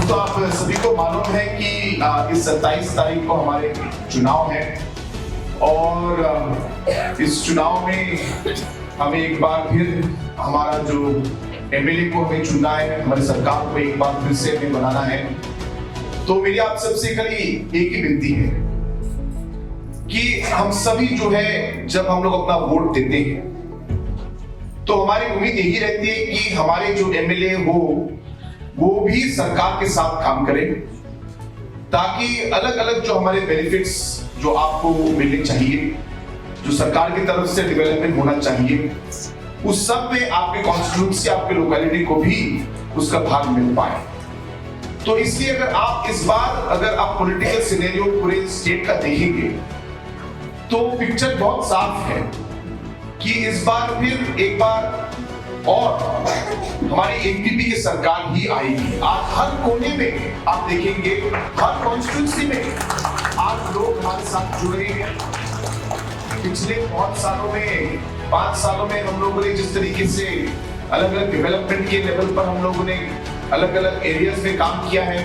तो आप सभी को मालूम है कि इस 27 तारीख को हमारे चुनाव है और इस चुनाव में हमें एक बार फिर हमारा जो एमएलए को हमें चुनना है, हमारी सरकार को एक बार फिर से हमें बनाना है। तो मेरी आप सबसे कल एक ही विनती है कि हम सभी जो है जब हम लोग अपना वोट देते हैं तो हमारी उम्मीद यही रहती है कि हमारे जो एमएलए हो वो भी सरकार के साथ काम करे, ताकि अलग अलग जो हमारे बेनिफिट्स जो आपको मिलने चाहिए, जो सरकार की तरफ से डेवलपमेंट होना चाहिए, उस सब में आपके कॉन्स्टिट्यूंसी, आपके लोकेलिटी को भी उसका भाग मिल पाए। तो इसलिए इस बार आप पॉलिटिकल सिनेरियो पूरे स्टेट का देखेंगे तो पिक्चर बहुत साफ है कि इस बार फिर एक बार और हमारी एनपीपी की सरकार ही आएगी। आज हर कोने में आप देखेंगे, हर कॉन्स्टिट्यूंसी में आज लोग हमारे साथ जुड़े हैं। पिछले बहुत सालों में, 5 सालों में हम लोगों ने जिस तरीके से अलग अलग डेवलपमेंट के लेवल पर हम लोगों ने अलग अलग एरियाज में काम किया है,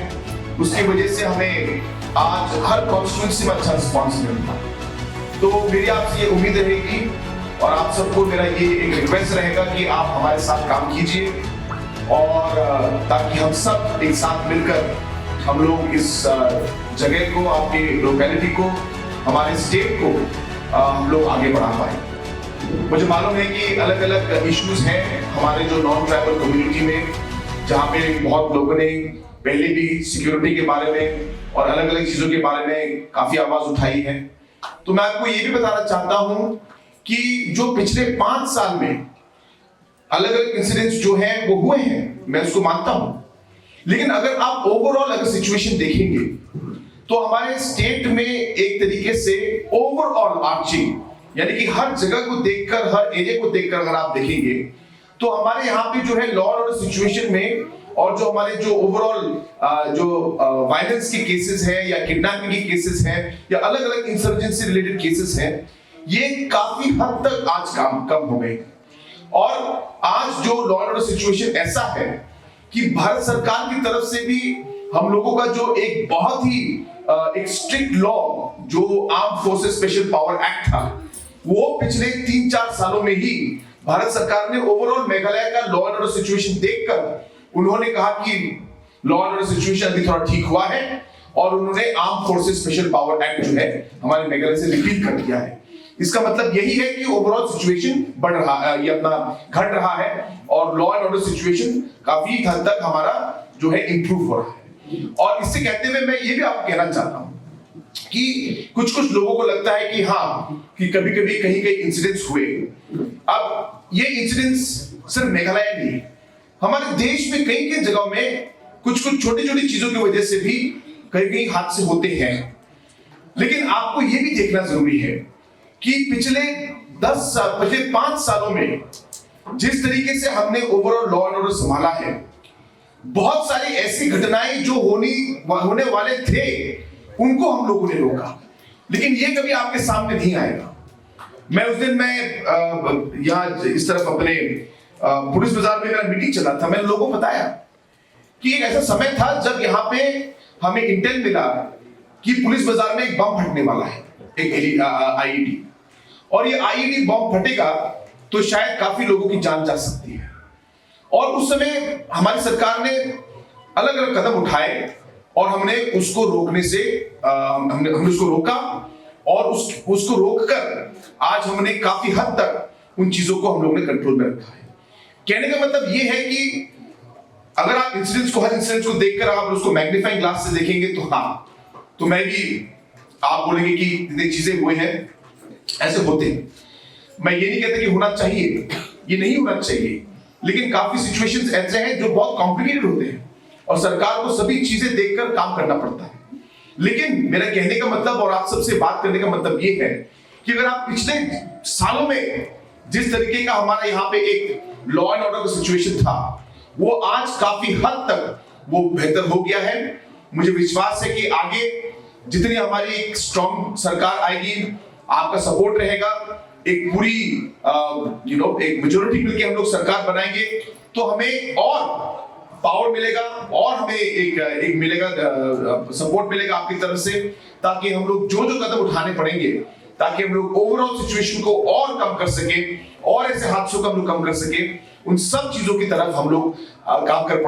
उसकी वजह से हमें आज हर कॉन्स्टिट्यूंसी में अच्छा रिस्पॉन्स मिल रहा है। तो मेरी आपसे ये उम्मीद रहेगी और आप सबको मेरा ये एक रिक्वेस्ट रहेगा कि आप हमारे साथ काम कीजिए और ताकि हम सब एक साथ मिलकर हम लोग इस जगह को, आपके लोकेलिटी को, हमारे स्टेट को हम लोग आगे बढ़ा पाए। मुझे मालूम है कि अलग अलग इश्यूज हैं हमारे जो नॉन ट्राइबल कम्युनिटी में, जहाँ पे बहुत लोगों ने पहले भी सिक्योरिटी के बारे में और अलग अलग चीजों के बारे में काफी आवाज उठाई है। तो मैं आपको ये भी बताना चाहता हूं कि जो पिछले 5 साल में अलग अलग इंसिडेंट्स जो हैं वो हुए हैं, मैं उसको मानता हूं, लेकिन अगर आप ओवरऑल सिचुएशन देखेंगे तो हमारे स्टेट में एक तरीके से ओवरऑल आर्चिंग, यानी कि हर जगह को देखकर, हर एरिया को देखकर अगर आप देखेंगे तो हमारे यहाँ पे जो है लॉ एंड ऑर्डर सिचुएशन में और जो हमारे जो ओवरऑल जो वायलेंस के केसेस हैं या किडनैपिंग के केसेस हैं या अलग अलग इंसर्जेंसी रिलेटेड केसेस हैं, ये काफी हद तक आज कम हो गए। और आज जो लॉ एंड ऑर्डर सिचुएशन ऐसा है कि भारत सरकार की तरफ से भी हम लोगों का जो एक बहुत ही एक स्ट्रिक्ट लॉ जो arm forces special power act था, वो पिछले 3-4 सालों में ही भारत सरकार ने ओवरऑल मेघालय का लॉ एंड ऑर्डर सिचुएशन देखकर उन्होंने कहा कि लॉ एंड ऑर्डर सिचुएशन अभी थोड़ा ठीक हुआ है और उन्होंने arm forces special power act जो है हमारे मेघालय से रिपील कर दिया है। इसका मतलब यही है कि ओवरऑल सिचुएशन बढ़ रहा है, ये अपना घट रहा है और लॉ एंड ऑर्डर सिचुएशन काफी हद तक हमारा जो है इंप्रूव हो रहा है। और इससे कहते हुए मैं ये भी आपको कहना चाहता हूं कि कुछ लोगों को लगता है कि हाँ, कि कभी-कभी कहीं इंसिडेंट्स हुए। अब ये इंसिडेंट्स सिर्फ मेघालय नहीं, हमारे देश में कई जगहों में कुछ छोटी-छोटी चीजों की वजह से भी कहीं हादसे होते हैं। लेकिन आपको ये भी देखना जरूरी है कि पिछले 5 सालों में जिस तरीके से हमने ओवरऑल लॉ एंड ऑर्डर संभाला है, बहुत सारी ऐसी घटनाएं जो होने वाले थे उनको हम लोगों ने रोका, लेकिन ये कभी आपके सामने नहीं आएगा। मैं उस दिन यहाँ इस तरफ अपने पुलिस बाजार में मेरा मीटिंग चला था, मैंने लोगों को बताया कि एक ऐसा समय था जब यहाँ पे हमें इंटेल मिला कि पुलिस बाजार में एक बम फटने वाला है, एक आईईडी, और ये आईईडी बम फटेगा तो शायद काफी लोगों की जान जा सकती है। और उस समय हमारी सरकार ने अलग अलग कदम उठाए और हमने उसको रोकने से हमने उसको रोका और उसको रोककर आज हमने काफी हद तक उन चीजों को हम लोगों ने कंट्रोल में रखा है। कहने का मतलब ये है कि अगर आप हर इंसिडेंट्स को देखकर आप उसको मैग्नीफाइंग ग्लास से देखेंगे तो हाँ, तो मैं भी आप बोलेंगे कि इतनी चीजें हुए हैं, ऐसे होते हैं। मैं ये नहीं कहता कि होना चाहिए, ये नहीं होना चाहिए, लेकिन काफी सिचुएशंस ऐसे हैं जो बहुत कॉम्प्लिकेटेड होते हैं और सरकार को सभी चीजें देखकर काम करना पड़ता है। लेकिन मेरा कहने का मतलब और आप सबसे बात करने का मतलब ये है कि अगर आप पिछले सालों में जिस तरीके का हमारा यहाँ पे एक लॉ एंड ऑर्डर का सिचुएशन था, वो आज काफी हद तक वो बेहतर हो गया है। मुझे विश्वास है कि आगे जितनी हमारी एक स्ट्रॉन्ग सरकार आएगी, आपका सपोर्ट रहेगा, एक पूरी एक मेजॉरिटी मिलकर हम लोग सरकार बनाएंगे तो हमें और पावर मिलेगा और हमें एक मिलेगा, सपोर्ट मिलेगा आपकी तरफ से, ताकि हम लोग जो कदम उठाने पड़ेंगे, ताकि हम लोग ओवरऑल सिचुएशन को और कम कर सके और ऐसे हादसों को हम लोग कम कर सके, उन सब चीजों की तरफ हम लोग काम कर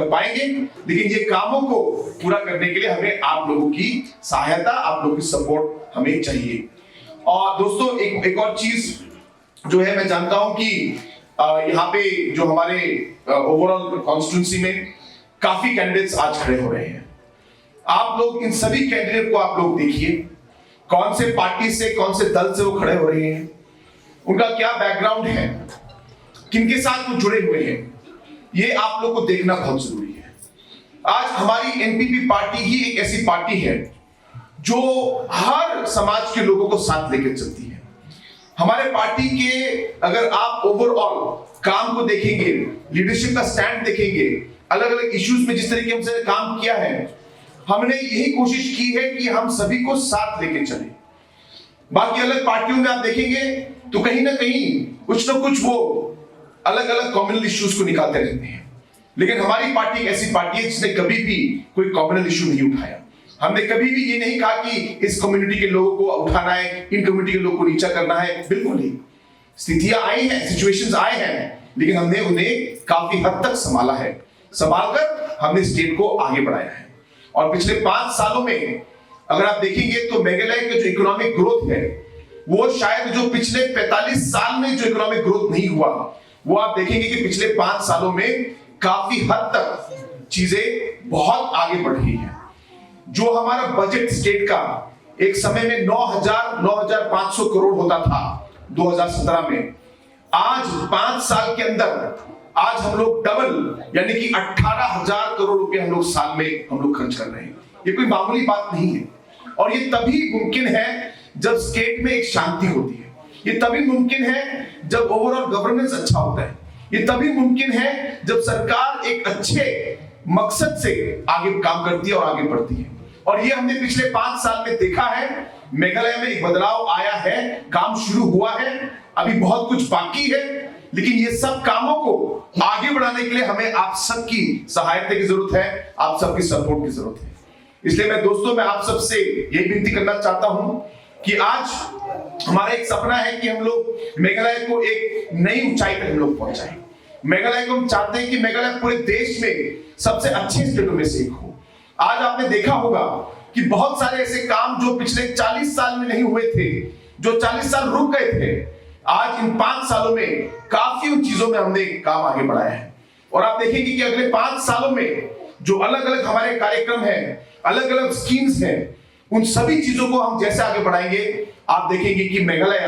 पाएंगे। लेकिन ये कामों को पूरा करने के लिए हमें आप लोगों की सहायता, आप लोगों की सपोर्ट हमें चाहिए। और दोस्तों एक और चीज जो है, मैं जानता हूं कि यहाँ पे जो हमारे ओवरऑल कॉन्स्टिट्यूंसी में काफी कैंडिडेट्स आज खड़े हो रहे हैं। आप लोग इन सभी कैंडिडेट को आप लोग देखिए, कौन से पार्टी से, कौन से दल से वो खड़े हो रहे हैं, उनका क्या बैकग्राउंड है, किनके साथ वो जुड़े हुए हैं, ये आप लोग को देखना बहुत जरूरी है। आज हमारी एनपीपी पार्टी ही एक ऐसी पार्टी है जो हर समाज के लोगों को साथ लेकर चलती है। हमारे पार्टी के अगर आप ओवरऑल काम को देखेंगे, लीडरशिप का स्टैंड देखेंगे, अलग अलग इश्यूज में जिस तरीके हमसे काम किया है, हमने यही कोशिश की है कि हम सभी को साथ लेके चले। बाकी अलग पार्टियों में आप देखेंगे तो कहीं ना कहीं कुछ ना कुछ वो अलग अलग कॉमनल इश्यूज को निकालते रहते हैं, लेकिन हमारी पार्टी एक ऐसी पार्टी है जिसने कभी भी कोई कॉमनल इश्यू नहीं उठाया। हमने कभी भी ये नहीं कहा कि इस कम्युनिटी के लोगों को उठाना है, इन कम्युनिटी के लोगों को नीचा करना है, बिल्कुल नहीं। स्थितियां आई हैं, सिचुएशंस आए हैं, लेकिन हमने उन्हें काफी हद तक संभाला है, संभालकर हमने स्टेट को आगे बढ़ाया है। और पिछले 5 सालों में अगर आप देखेंगे तो मेघालय का जो इकोनॉमिक ग्रोथ है, वो शायद जो पिछले 45 साल में जो इकोनॉमिक ग्रोथ नहीं हुआ, वो आप देखेंगे कि पिछले 5 सालों में काफी हद तक चीजें बहुत आगे बढ़ रही हैं। जो हमारा बजट स्टेट का एक समय में 9,500 करोड़ होता था 2017 में, आज 5 साल के अंदर आज हम लोग डबल यानी कि 18,000 करोड़ रुपए हम लोग साल में हम लोग खर्च कर रहे हैं। ये कोई मामूली बात नहीं है, और ये तभी मुमकिन है जब स्टेट में एक शांति होती है, ये तभी मुमकिन है जब ओवरऑल गवर्नेंस अच्छा होता है, ये तभी मुमकिन है जब सरकार एक अच्छे मकसद से आगे काम करती है और आगे बढ़ती है। और ये हमने पिछले 5 साल में देखा है, मेघालय में एक बदलाव आया है, काम शुरू हुआ है, अभी बहुत कुछ बाकी है, लेकिन ये सब कामों को आगे बढ़ाने के लिए हमें आप सबकी सहायता की जरूरत है, आप सबकी सपोर्ट की जरूरत है। इसलिए मैं आप सबसे यही विनती करना चाहता हूं कि आज हमारा एक सपना है कि हम लोग मेघालय को एक नई ऊंचाई तक हम लोग पहुंचाएं। मेघालय को हम चाहते हैं कि मेघालय पूरे देश में सबसे अच्छे स्टेटों में से एक हो। आज आपने देखा होगा कि बहुत सारे ऐसे काम जो पिछले 40 साल में नहीं हुए थे, जो 40 साल रुक गए थे, आज इन 5 सालों में काफी उन चीजों में हमने काम आगे बढ़ाया है। और आप देखेंगे कि अगले 5 सालों में जो अलग अलग हमारे कार्यक्रम हैं, अलग अलग स्कीम्स हैं, उन सभी चीजों को हम जैसे आगे बढ़ाएंगे, आप देखेंगे कि मेघालय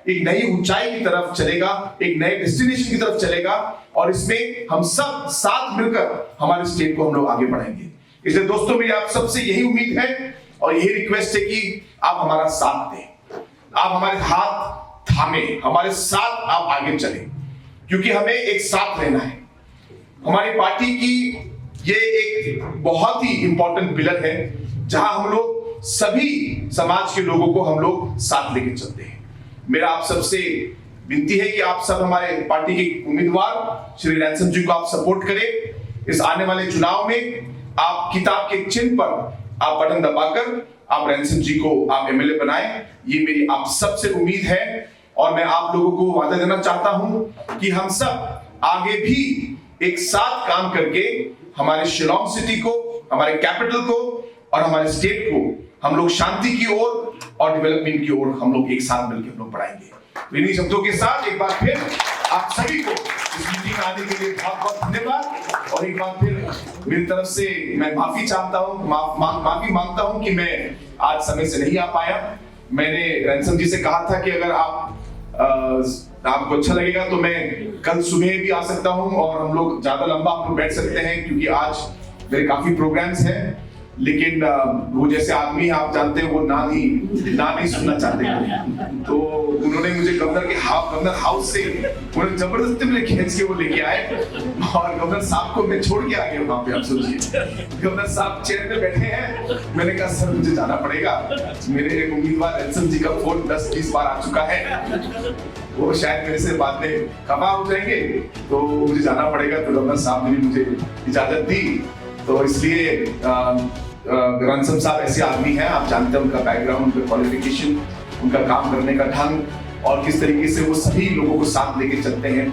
एक नई ऊंचाई की तरफ चलेगा, एक नए डेस्टिनेशन की तरफ चलेगा, और इसमें हम सब साथ मिलकर हमारे स्टेट को हम लोग आगे बढ़ाएंगे। इसलिए दोस्तों, मेरी आप सबसे यही उम्मीद है और यही रिक्वेस्ट है कि आप हमारा साथ दें, आप हमारे हाथ थामे, हमारे साथ आप आगे चलें, क्योंकि हमें एक साथ रहना है। हमारी पार्टी की ये एक बहुत ही इंपॉर्टेंट पिलर है, जहां हम लोग सभी समाज के लोगों को हम लोग साथ लेके चलते हैं। मेरा आप सबसे विनती है कि आप सब हमारे पार्टी के उम्मीदवार श्री रैनसम जी को आप सपोर्ट करें। इस आने वाले चुनाव में आप किताब के चिन्ह पर आप बटन दबाकर आप रैनसम जी को आप एमएलए बनाएं, ये मेरी आप सबसे उम्मीद है। और मैं आप लोगों को वादा देना चाहता हूं कि हम सब आगे भी एक साथ काम करके हमारे शिलोंग सिटी को, हमारे कैपिटल को और हमारे स्टेट को हम लोग शांति की ओर और डेवलपमेंट की ओर हम लोग एक साथ मिलकर हम लोग बढ़ाएंगे। इन्हीं शब्दों के साथ एक बार फिर आप सभी को इस मीटिंग में आने के लिए बहुत बहुत धन्यवाद। और एक बार फिर मेरी तरफ से मैं माफी चाहता हूँ, माफी मांगता हूँ कि मैं आज समय से नहीं आ पाया। मैंने रैनसम जी से कहा था कि अगर आपको अच्छा लगेगा तो मैं कल सुबह भी आ सकता हूं और हम लोग ज्यादा लंबा हम लोग बैठ सकते हैं, क्योंकि आज मेरे काफी प्रोग्राम्स हैं। लेकिन वो जैसे आदमी आप जानते हैं, वो ना नहीं सुनना चाहते हैं। तो उन्होंने मुझे गवर्नर हाउस से उन्होंने जबरदस्ती मुझे खींच के वो लेके आए और गवर्नर साहब को मैं छोड़ के आ गया वहां पे। आप सोचिए गवर्नर साहब चेयर पे बैठे हैं, मैंने कहा सर मुझे जाना पड़ेगा, मेरे उम्मीदवार एल्सन जी का फोन 10-20 बार आ चुका है, वो शायद मेरे से बाद में खफा हो जाएंगे, तो मुझे जाना पड़ेगा। तो गवर्नर साहब ने भी मुझे इजाजत दी। तो इसलिए रनसम साहब ऐसे आदमी हैं, आप जानते हैं उनका बैकग्राउंड, उनका क्वालिफिकेशन, उनका काम करने का ढंग और किस तरीके से वो सभी लोगों को साथ लेके चलते हैं।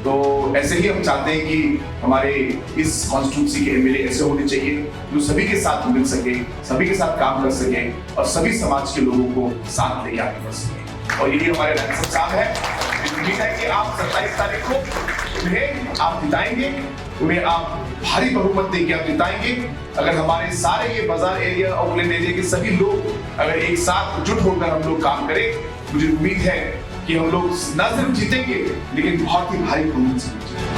तो ऐसे ही हम चाहते हैं कि हमारे इस कॉन्स्टिट्यूंसी के एमएलए ऐसे होने चाहिए जो सभी के साथ मिल सके, सभी के साथ काम कर सके और सभी समाज के लोगों को साथ लेके आगे बढ़ सके। और यही हमारे रनसम साहब है। उम्मीद है कि आप 27 तारीख को उन्हें आप जिताएंगे, उन्हें आप भारी बहुमत देके आप जिताएंगे। अगर हमारे सारे ये बाजार एरिया, ऑकलैंड एरिया के सभी लोग अगर एक साथ जुट होकर हम लोग काम करें, मुझे उम्मीद है कि हम लोग न सिर्फ जीतेंगे लेकिन बहुत ही भारी बहुमत से जीतेंगे।